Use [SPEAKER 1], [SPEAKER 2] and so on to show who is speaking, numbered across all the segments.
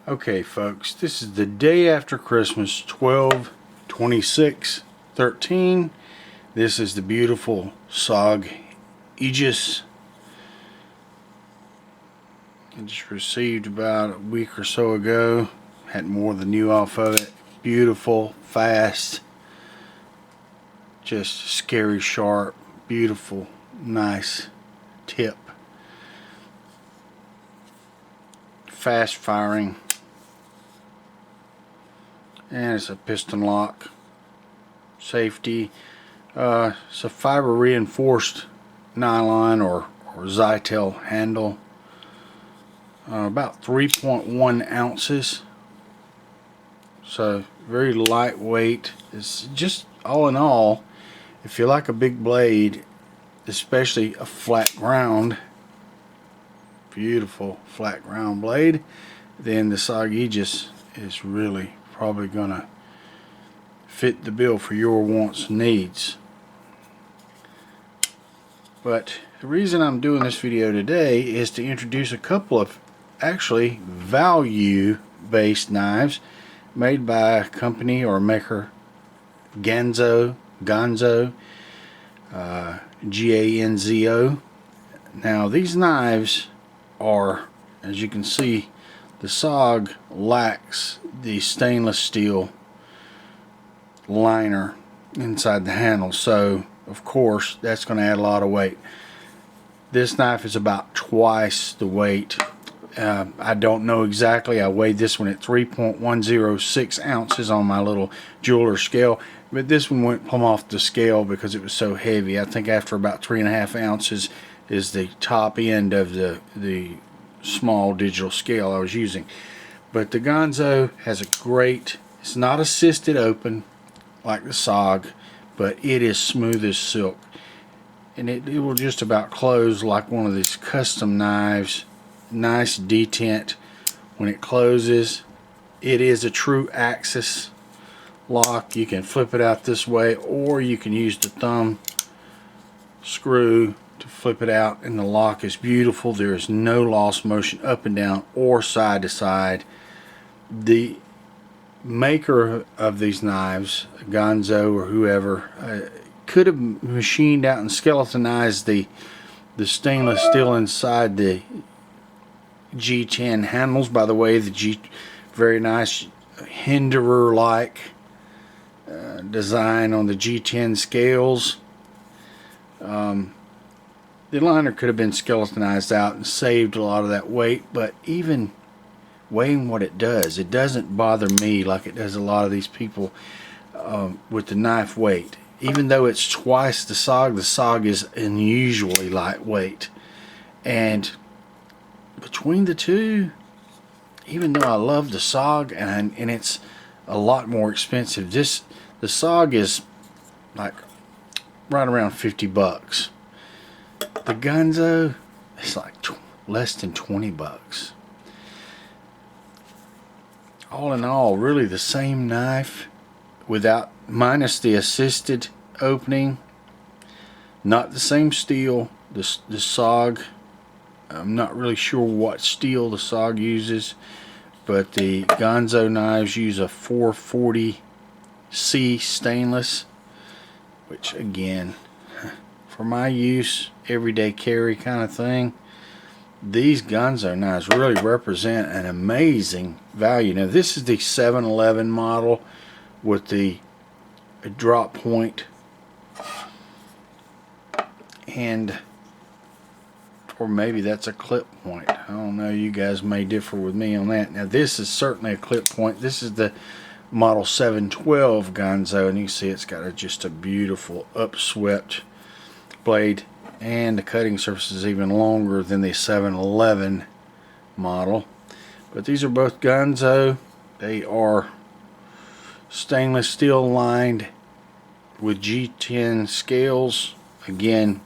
[SPEAKER 1] Okay folks, this is the day after Christmas, 12/26/13. This is the beautiful SOG Aegis. I just received about a week or so ago. Had more than new off of it. Beautiful, fast, just scary sharp, beautiful, nice tip. Fast firing. And it's a piston lock, safety. It's a fiber reinforced nylon or Zytel handle. About 3.1 ounces. So very lightweight. It's just all in all, if you like a big blade, especially a flat ground, beautiful flat ground blade, then the SOG Aegis is really probably gonna fit the bill for your wants and needs. But the reason I'm doing this video today is to introduce a couple of actually value based knives made by a company or maker, Ganzo G712. Now these knives are, as you can see, the SOG lacks the stainless steel liner inside the handle, so of course that's going to add a lot of weight. This knife is about twice the weight. I don't know exactly. I weighed this one at 3.106 ounces on my little jeweler scale, but this one went plumb off the scale because it was so heavy. I think after about 3.5 ounces is the top end of the small digital scale I was using. But the Ganzo has a great, it's not assisted open like the SOG, but it is smooth as silk, and it will just about close like one of these custom knives. Nice detent when it closes. It is a true axis lock. You can flip it out this way, or you can use the thumb screw to flip it out, and the lock is beautiful. There is no loss motion up and down or side to side. The maker of these knives, Ganzo or whoever, could have machined out and skeletonized the stainless steel inside the G10 handles. By the way, the very nice hinderer like design on the G10 scales. The liner could have been skeletonized out and saved a lot of that weight, but even weighing what it doesn't bother me like it does a lot of these people with the knife weight. Even though it's twice the SOG is unusually lightweight. And between the two, even though I love the SOG and it's a lot more expensive, the SOG is like right around 50 bucks. The Ganzo is like less than 20 bucks. All in all, really the same knife, minus the assisted opening. Not the same steel. The SOG, I'm not really sure what steel the SOG uses, but the Ganzo knives use a 440C stainless, which again, for my use, everyday carry kind of thing, these Ganzo knives really represent an amazing value. Now this is the 711 model with the drop point, and or maybe that's a clip point. I don't know, you guys may differ with me on that. Now this is certainly a clip point. This is the model 712 Ganzo, and you see it's got just a beautiful upswept blade, and the cutting surface is even longer than the 711 model. But these are both Ganzo. They are stainless steel lined with G10 scales. Again,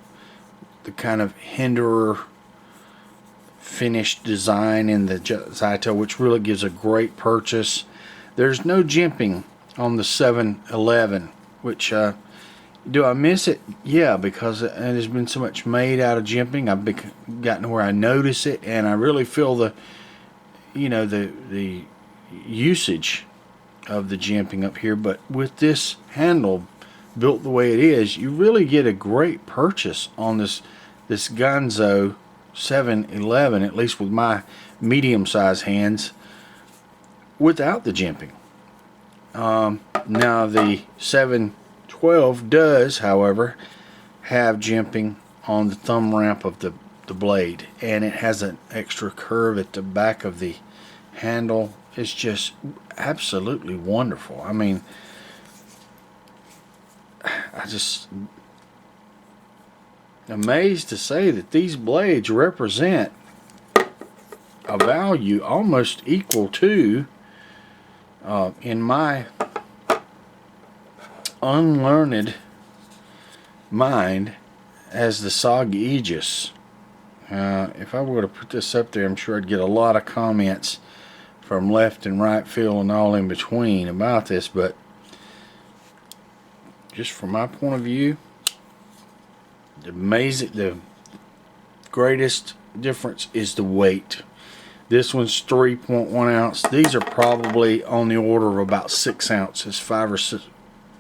[SPEAKER 1] the kind of hinderer finished design in the Zytel, which really gives a great purchase. There's no jimping on the 711, which do I miss it? Yeah, because there's been so much made out of jimping. I've gotten to where I notice it, and I really feel you know, the usage of the jimping up here, but with this handle built the way it is, you really get a great purchase on this Ganzo 711, at least with my medium-sized hands, without the jimping. Now the 712 does, however, have jimping on the thumb ramp of the blade, and it has an extra curve at the back of the handle. It's just absolutely wonderful. I mean, I just amazed to say that these blades represent a value almost equal to, in my unlearned mind, as the SOG Aegis. If I were to put this up there, I'm sure I'd get a lot of comments from left and right field and all in between about this, but just from my point of view, the greatest difference is the weight. This one's 3.1 ounce. These are probably on the order of about 6 ounces,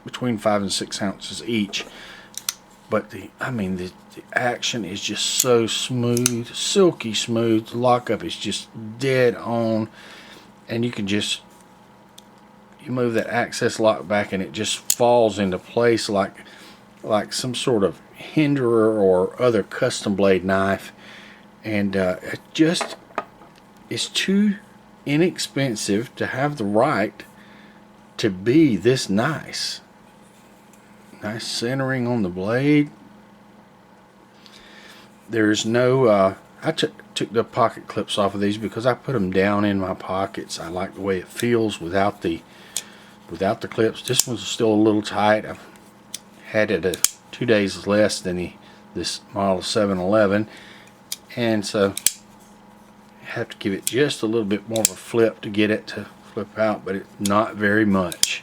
[SPEAKER 1] between 5 and 6 ounces each. But the action is just so smooth, silky smooth. The lockup is just dead on, and you can just, you move that access lock back and it just falls into place like some sort of hinderer or other custom blade knife. And it just is too inexpensive to have the right to be this nice. Nice centering on the blade. There's no I took the pocket clips off of these because I put them down in my pockets. I like the way it feels without the clips. This one's still a little tight. I've had it 2 days less than this model 711, and so I have to give it just a little bit more of a flip to get it to flip out, but it's not very much.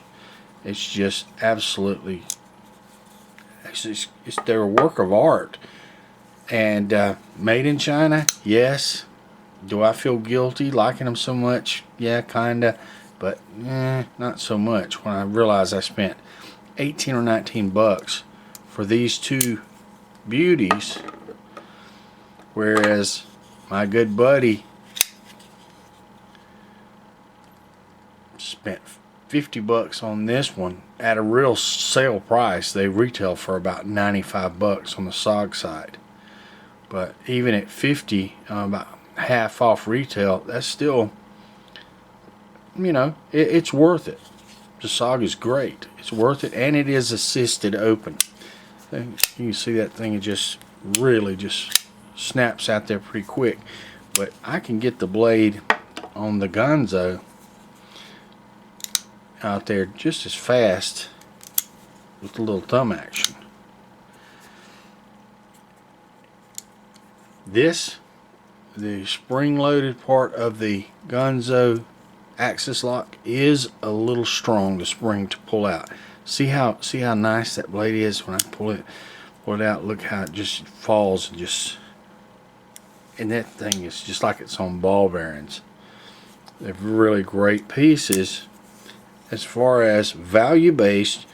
[SPEAKER 1] It's just absolutely, they're a work of art. And made in China, yes. Do I feel guilty liking them so much? Yeah, kinda, but not so much when I realize I spent 18 or 19 bucks for these two beauties, whereas my good buddy spent 50 bucks on this one at a real sale price. They retail for about 95 bucks on the SOG side. But even at 50, about half off retail, that's still, you know, it's worth it. The SOG is great. It's worth it, and it is assisted open. You can see that thing, it just really just snaps out there pretty quick. But I can get the blade on the Ganzo out there just as fast with a little thumb action. The spring-loaded part of the Ganzo axis lock is a little strong, the spring to pull out. See how nice that blade is when I pull it out. Look how it just falls and that thing is just like it's on ball bearings. They're really great pieces as far as value-based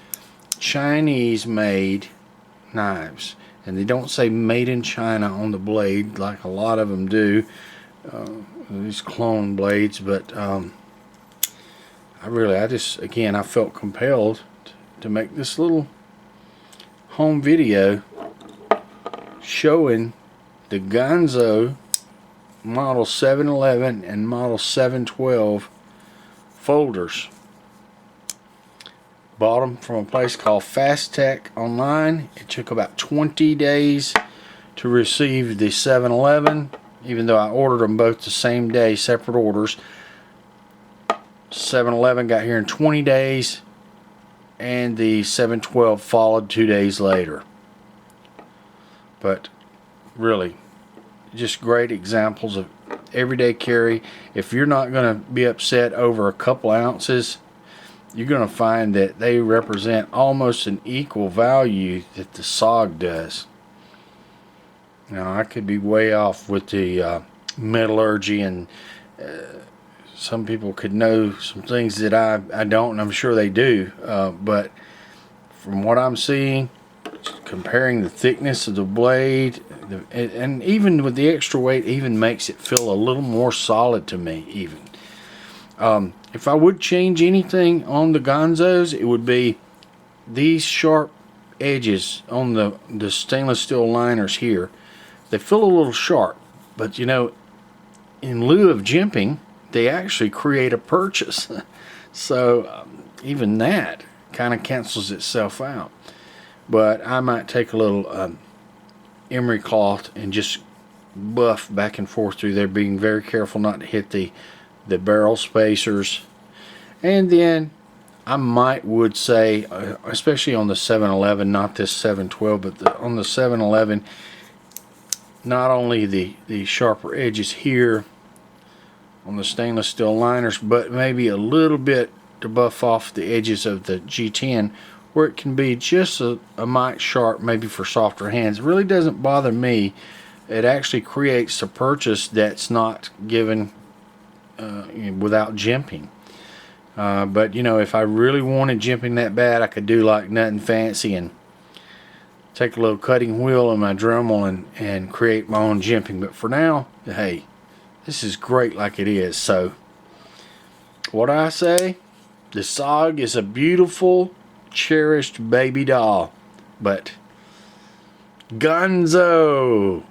[SPEAKER 1] Chinese-made knives. And they don't say made in China on the blade like a lot of them do, these clone blades. But I felt compelled to make this little home video showing the Ganzo model 711 and model 712 folders. Bought them from a place called Fast Tech online. It took about 20 days to receive the 711, even though I ordered them both the same day, separate orders. 711 got here in 20 days, and the 712 followed 2 days later. But really, just great examples of everyday carry. If you're not going to be upset over a couple ounces, you're going to find that they represent almost an equal value that the SOG does. Now, I could be way off with the metallurgy and some people could know some things that I don't, and I'm sure they do. But from what I'm seeing, comparing the thickness of the blade, and even with the extra weight, even makes it feel a little more solid to me even. If I would change anything on the Ganzos, it would be these sharp edges on the stainless steel liners here. They feel a little sharp, but you know, in lieu of jimping, they actually create a purchase. So even that kind of cancels itself out. But I might take a little emery cloth and just buff back and forth through there, being very careful not to hit the barrel spacers. And then I would say, especially on the 711, not this 712, but on the 711, not only the sharper edges here on the stainless steel liners, but maybe a little bit to buff off the edges of the G10, where it can be just a mite sharp, maybe for softer hands. It really doesn't bother me. It actually creates a purchase that's not given without jimping. But you know, if I really wanted jimping that bad, I could do like nothing fancy and take a little cutting wheel in my Dremel and create my own jimping. But for now, hey, this is great like it is. So what I say, the SOG is a beautiful, cherished baby doll, but Ganzo